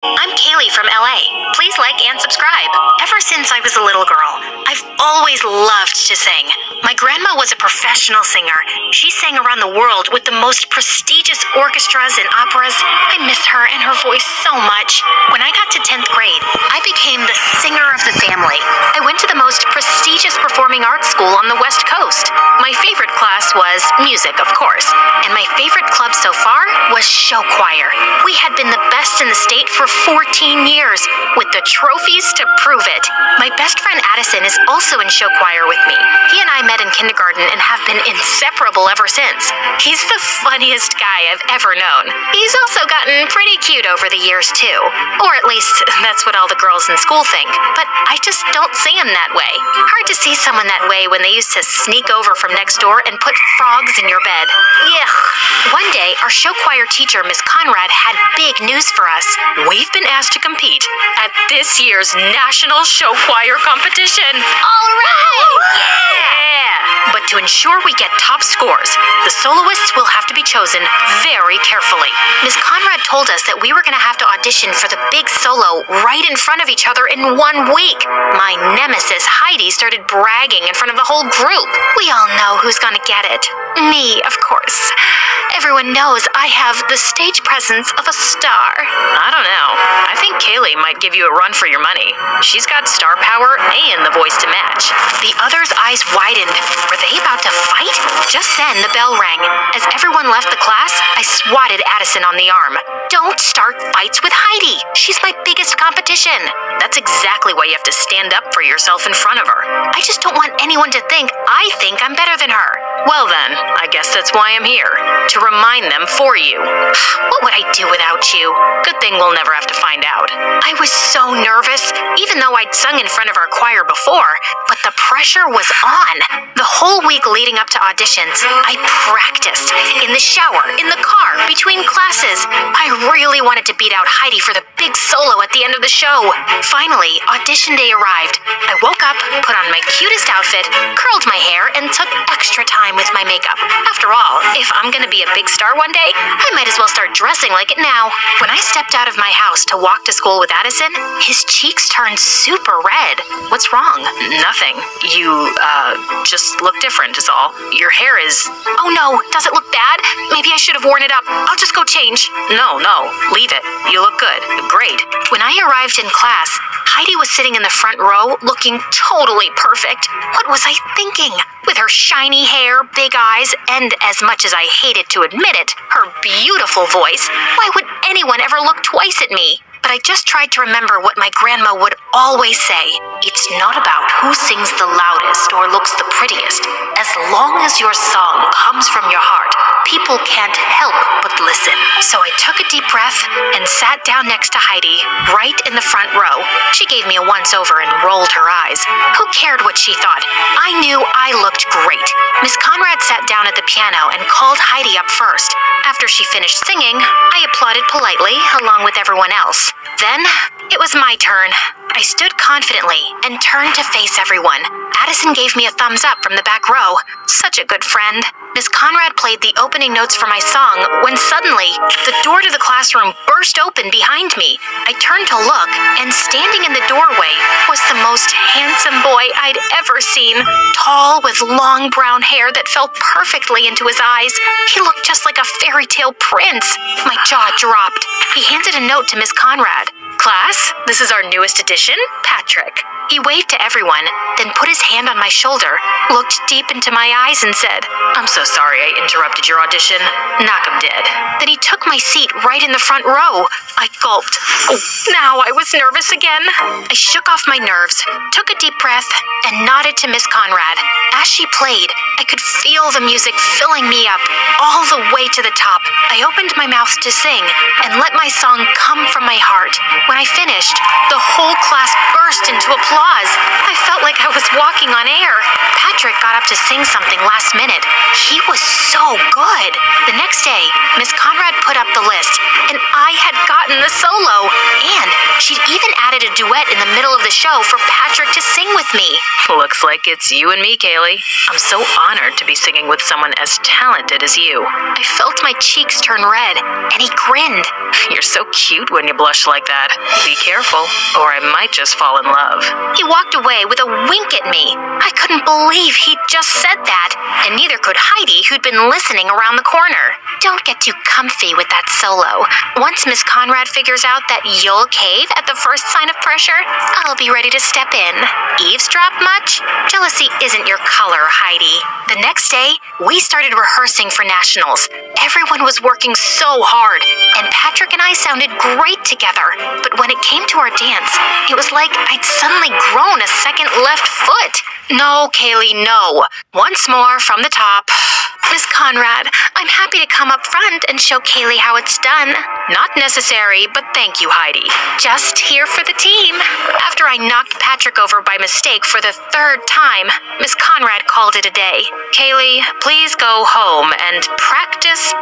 I'm Kaylee from LA. Please like and subscribe. Ever since I was a little girl, I've always loved to sing. My grandma was a professional singer. She sang around the world with the most prestigious orchestras and operas. I miss her and her voice so much. When I got to 10th grade, I became the singer of the family. I went to the most prestigious performing arts school on the West Coast. My favorite class was music, of course, and my favorite club so far was show choir. We had been the best in the state for 14 years, with the trophies to prove it. My best friend Addison is also in show choir with me. He and I met in kindergarten and have been inseparable ever since. He's the funniest guy I've ever known. He's also gotten pretty cute over the years too. Or at least, that's what all the girls in school think. But I just don't see him that way. Hard to see someone that way when they used to sneak over from next door and put frogs in your bed. Yuck. One day, our show choir teacher, Miss Conrad, had big news for us. We've been asked to compete at this year's National Show Choir Competition. All right! Yeah! But to ensure we get top scores, the soloists will have to be chosen very carefully. Miss Conrad told us that we were going to have to audition for the big solo right in front of each other in 1 week. My nemesis, Heidi, started bragging in front of the whole group. We all know who's going to get it. Me, of course. Everyone knows I have the stage presence of a star. I don't know. I think Kaylee might give you a run for your money. She's got star power and the voice to match. The others' eyes widened. Were they about to fight? Just then, the bell rang. As everyone left the class, I swatted Addison on the arm. Don't start fights with Heidi. She's my biggest competition. That's exactly why you have to stand up for yourself in front of her. I just don't want anyone to think I think I'm better than her. Well then, I guess that's why I'm here. To remind them for you. What would I do without you? Good thing we'll never have to find out. I was so nervous, even though I'd sung in front of our choir before, but the pressure was on. The whole week leading up to auditions, I practiced. In the shower, in the car, between classes. I really wanted to beat out Heidi for the big solo at the end of the show. Finally, audition day arrived. I woke up, put on my cutest outfit, curled my hair, and took extra time with my makeup. After all, if I'm gonna be a big star one day, I might as well start dressing like it now. When I stepped out of my house to walk to school with Addison, his cheeks turned super red. What's wrong? Nothing. You, just look different is all. Your hair is... Oh no, does it look bad? Maybe I should have worn it up. I'll just go change. No, leave it. You look good. Great. When I arrived in class, Heidi was sitting in the front row, looking totally perfect. What was I thinking? With her shiny hair, big eyes, and as much as I hated to admit it, her beautiful voice, why would anyone ever look twice at me? But I just tried to remember what my grandma would always say. It's not about who sings the loudest or looks the prettiest. As long as your song comes from your heart, people can't help but listen. So I took a deep breath and sat down next to Heidi, right in the front row. She gave me a once-over and rolled her eyes. Who cared what she thought? I knew I looked great. Miss Conrad sat down at the piano and called Heidi up first. After she finished singing, I applauded politely, along with everyone else. Then, it was my turn. I stood confidently and turned to face everyone. Addison gave me a thumbs up from the back row. Such a good friend. Miss Conrad played the opening notes for my song when suddenly, the door to the classroom burst open behind me. I turned to look, and standing in the doorway was the most handsome boy I'd ever seen. Tall, with long brown hair that fell perfectly into his eyes. He looked just like a fairy tale prince. My jaw dropped. He handed a note to Miss Conrad. Class, this is our newest addition, Patrick. He waved to everyone, then put his hand on my shoulder, looked deep into my eyes and said, I'm so sorry I interrupted your audition. Knock 'em dead. Then he took my seat right in the front row. I gulped. Oh, now I was nervous again. I shook off my nerves, took a deep breath, and nodded to Miss Conrad. As she played, I could feel the music filling me up, all the way to the top. I opened my mouth to sing and let my song come from my heart. When I finished, the whole class burst into applause. I felt like I was walking on air. Patrick got up to sing something last minute. He was so good. The next day, Miss Conrad put up the list, and I had gotten the solo. And she'd even added a duet in the middle of the show for Patrick to sing with me. Looks like it's you and me, Kaylee. I'm so honored to be singing with someone as talented as you. I felt my cheeks turn red, and he grinned. You're so cute when you blush like that. Be careful, or I might just fall in love. He walked away with a wink at me. I couldn't believe he'd just said that, and neither could Heidi, who'd been listening around the corner. Don't get too comfy with that solo. Once Miss Conrad figures out that you'll cave at the first sign of pressure, I'll be ready to step in. Eavesdrop much? Jealousy isn't your color, Heidi. The next day, we started rehearsing for nationals. Everyone was working so hard, and Patrick and I sounded great together. But when it came to our dance, it was like I'd suddenly grown a second left foot. No, Kaylee, no. Once more from the top. Miss Conrad, I'm happy to come up front and show Kaylee how it's done. Not necessary, but thank you, Heidi. Just here for the team. After I knocked Patrick over by mistake for the third time, Miss Conrad called it a day. Kaylee, please go home and practice.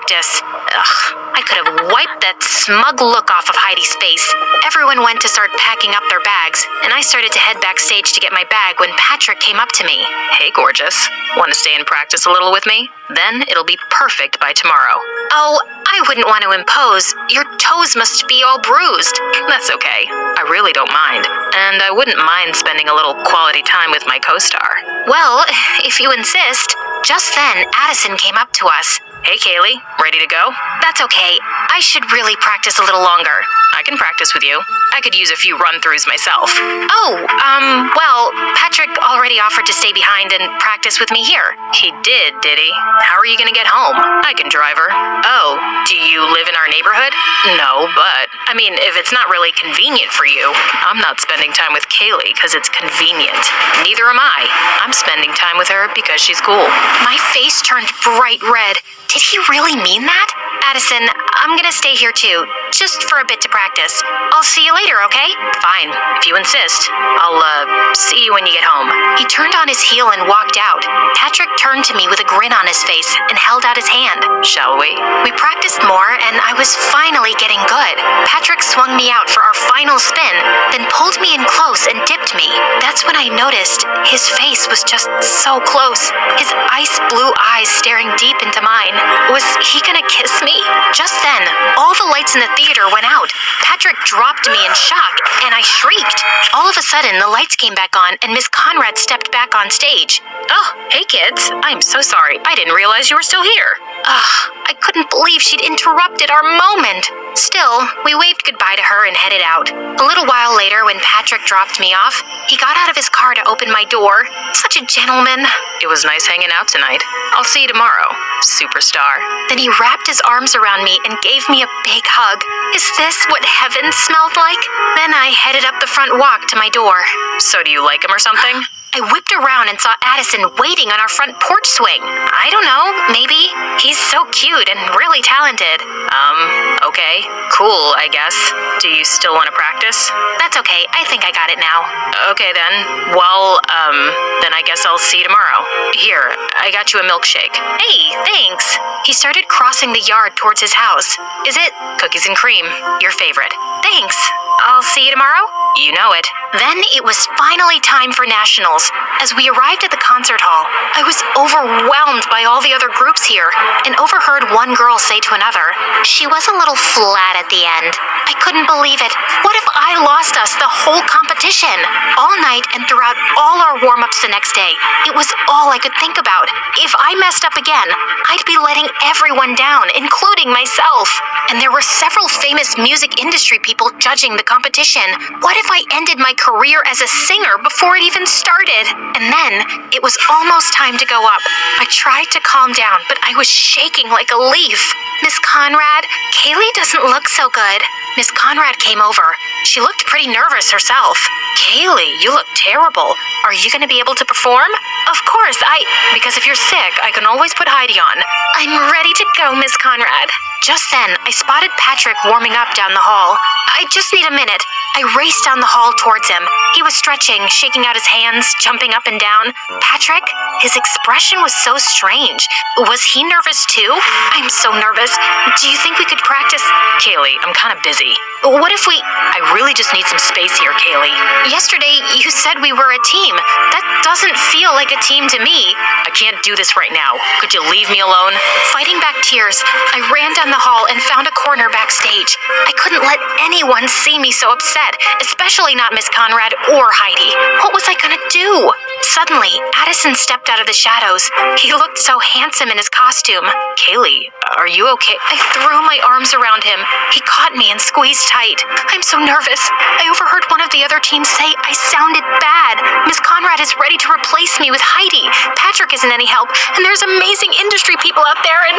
Ugh, I could have wiped that smug look off of Heidi's face. Everyone went to start packing up their bags, and I started to head backstage to get my bag when Patrick came up to me. Hey, gorgeous. Want to stay and practice a little with me? Then it'll be perfect by tomorrow. Oh, I wouldn't want to impose. Your toes must be all bruised. That's okay. I really don't mind. And I wouldn't mind spending a little quality time with my co-star. Well, if you insist. Just then, Addison came up to us. Hey, Kaylee, ready to go? That's okay. I should really practice a little longer. I can practice with you. I could use a few run-throughs myself. Well, Patrick already offered to stay behind and practice with me here. He did he? How are you gonna get home? I can drive her. Oh, do you live in our neighborhood? No, but, I mean, if it's not really convenient for you, I'm not spending time with Kaylee because it's convenient. Neither am I. I'm spending time with her because she's cool. My face turned bright red. Did he really mean that? Addison, I'm gonna stay here too, just for a bit to practice. I'll see you later, okay? Fine, if you insist. I'll, see you when you get home. He turned on his heel and walked out. Patrick turned to me with a grin on his face and held out his hand. Shall we? We practiced more, and I was finally getting good. Patrick swung me out for our final spin, then pulled me in close and dipped me. That's when I noticed his face was just so close, his ice blue eyes staring deep into mine. Was he gonna kiss me? Just then, all the lights in the theater went out. Patrick dropped me in shock, and I shrieked. All of a sudden, the lights came back on, and Miss Conrad stepped back on stage. Oh, hey kids. I'm so sorry. I didn't realize you were still here. I couldn't believe she'd interrupted our moment. Still, we waved goodbye to her and headed out. A little while later, when Patrick dropped me off, he got out of his car to open my door. Such a gentleman. It was nice hanging out tonight. I'll see you tomorrow, superstar. Then he wrapped his arms around me and gave me a big hug. Is this what heaven smelled like? Then I headed up the front walk to my door. So do you like him or something? I whipped around and saw Addison waiting on our front porch swing. I don't know, maybe. He's so cute and really talented. Okay. Cool, I guess. Do you still want to practice? That's okay. I think I got it now. Okay then. Well, then I guess I'll see you tomorrow. Here, I got you a milkshake. Hey, thanks. He started crossing the yard towards his house. Is it? Cookies and cream. Your favorite. Thanks. I'll see you tomorrow? You know it. Then it was finally time for nationals. As we arrived at the concert hall, I was overwhelmed by all the other groups here and overheard one girl say to another, she was a little flat at the end. I couldn't believe it. What if I lost us the whole competition? All night and throughout all our warm-ups the next day, it was all I could think about. If I messed up again, I'd be letting everyone down, including myself. And there were several famous music industry people judging the competition. What if I ended my career as a singer before it even started? And then, it was almost time to go up. I tried to calm down, but I was shaking like a leaf. Miss Conrad, Kaylee doesn't look so good. Miss Conrad came over. She looked pretty nervous herself. Kaylee, you look terrible. Are you going to be able to perform? Of course, Because if you're sick, I can always put Heidi on. I'm ready to go, Miss Conrad. Just then, I spotted Patrick warming up down the hall. I just need a minute. I raced down the hall towards him. He was stretching, shaking out his hands, jumping up and down. Patrick, his expression was so strange. Was he nervous too? I'm so nervous. Do you think we could practice? Kaylee, I'm kind of busy. What if we... I really just need some space here, Kaylee. Yesterday, you said we were a team. That doesn't feel like a team to me. I can't do this right now. Could you leave me alone? Fighting back tears, I ran down the hall and found a corner backstage. I couldn't let anyone see me so upset, especially not Miss Conrad or Heidi. What was I gonna do? Suddenly, Addison stepped out of the shadows. He looked so handsome in his costume. Kaylee, are you okay? I threw my arms around him. He caught me and squeezed tight. I'm so nervous. I overheard one of the other teams say I sounded bad. Miss Conrad is ready to replace me with Heidi. Patrick isn't any help, and there's amazing industry people out there, and...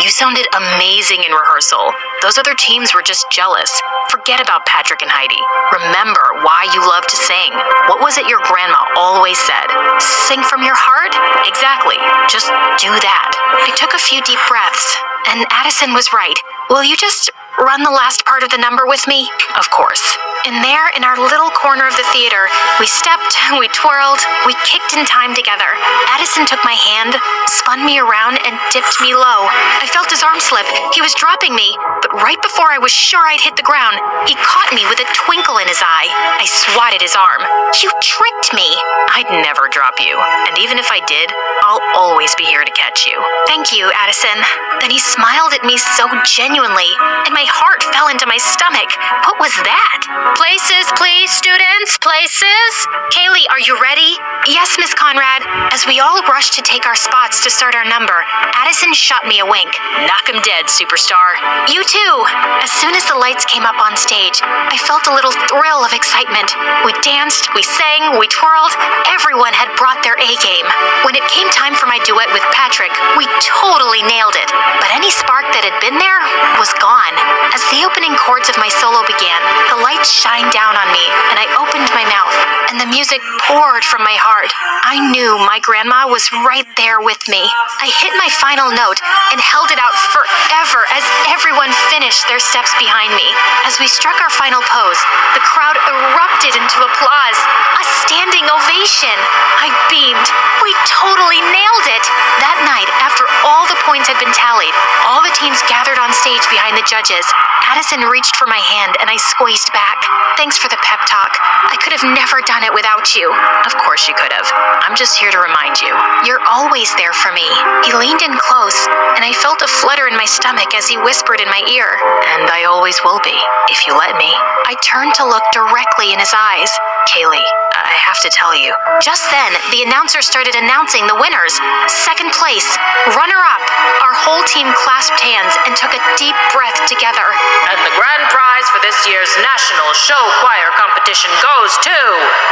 You sounded amazing in rehearsal. Those other teams were just jealous. Forget about Patrick and Heidi. Remember why you love to sing. What was it your grandma always said? Sing from your heart? Exactly. Just do that. I took a few deep breaths, and Addison was right. Will you just run the last part of the number with me? Of course. And there, in our little corner of the theater, we stepped, we twirled, we kicked in time together. Addison took my hand, spun me around, and dipped me low. I felt his arm slip. He was dropping me, but right before I was sure I'd hit the ground, he caught me with a twinkle in his eye. I swatted his arm. You tricked me. I'd never drop you, and even if I did, I'll always be here to catch you. Thank you, Addison. Then he smiled at me so genuinely, and my heart fell into my stomach. What was that? Places, please, students, places. Kaylee, are you ready? Yes, Miss Conrad. As we all rushed to take our spots to start our number, Addison shot me a wink. Knock 'em dead, superstar. You too. As soon as the lights came up on stage, I felt a little thrill of excitement. We danced, we sang, we twirled. Everyone had brought their A game. When it came time for my duet with Patrick, we totally nailed it. But any spark that had been there was gone. As the opening chords of my solo began, the lights shined down on me, and I opened my mouth, and the music poured from my heart. I knew my grandma was right there with me. I hit my final note and held it out forever as everyone finished their steps behind me. As we struck our final pose, the crowd erupted into applause, a standing ovation. I beamed. We totally nailed it. That night, after all the points had been tallied, all the teams gathered on stage behind the judges. Addison reached for my hand and I squeezed back. Thanks for the pep talk. I could have never done it without you. Of course you could have. I'm just here to remind you. You're always there for me. He leaned in close, and I felt a flutter in my stomach as he whispered in my ear. And I always will be, if you let me. I turned to look directly in his eyes. Kaylee, I have to tell you. Just then, the announcer started announcing the winners. Second place, runner-up. Our whole team clasped hands and took a deep breath together. And the grand prize for this year's National Show Choir competition goes to...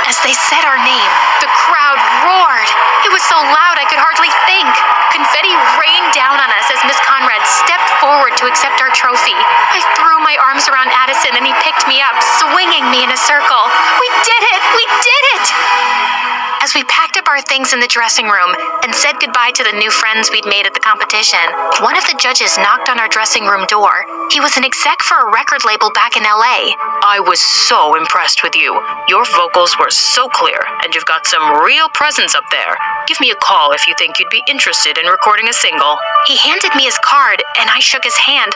As they said our name, the crowd roared. It was so loud I could hardly think. Confetti rained down on us as Miss Conrad stepped forward to accept our trophy. I threw my arms around Addison and he picked me up, swinging me in a circle. We did it! We did it! As we packed up our things in the dressing room and said goodbye to the new friends we'd made at the competition, one of the judges knocked on our dressing room door. He was an exec for a record label back in LA. I was so impressed with you. Your vocals were so clear, and you've got some real presence up there. Give me a call if you think you'd be interested in recording a single. He handed me his card, and I shook his hand,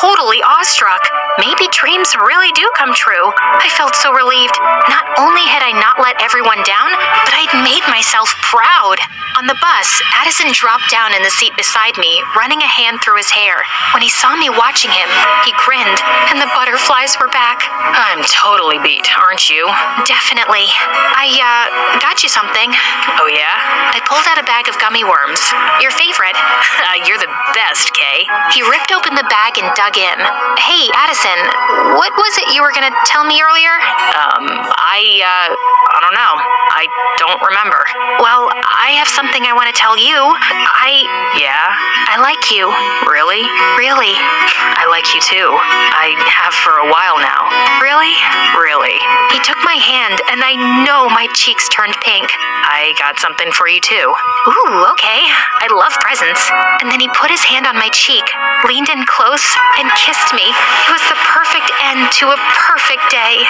totally awestruck. Maybe dreams really do come true. I felt so relieved. Not only had I not let everyone down, but I'd made myself proud. On the bus, Addison dropped down in the seat beside me, running a hand through his hair. When he saw me watching him, he grinned, and the butterflies were back. I'm totally beat, aren't you? Definitely. I got you something. Oh yeah? I pulled out a bag of gummy worms. Your favorite. You're the best, Kay. He ripped open the bag and dug in. Hey, Addison, what was it you were gonna tell me earlier? I don't know. I don't remember. Well, I have something I want to tell you. Yeah? I like you. Really? Really. I like you too. I have for a while now. Really? Really? He took my hand, and I know my cheeks turned pink. I got something for you too. Ooh, okay. I love presents. And then he put his hand on my cheek, leaned in close, and kissed me. It was the perfect end to a perfect day.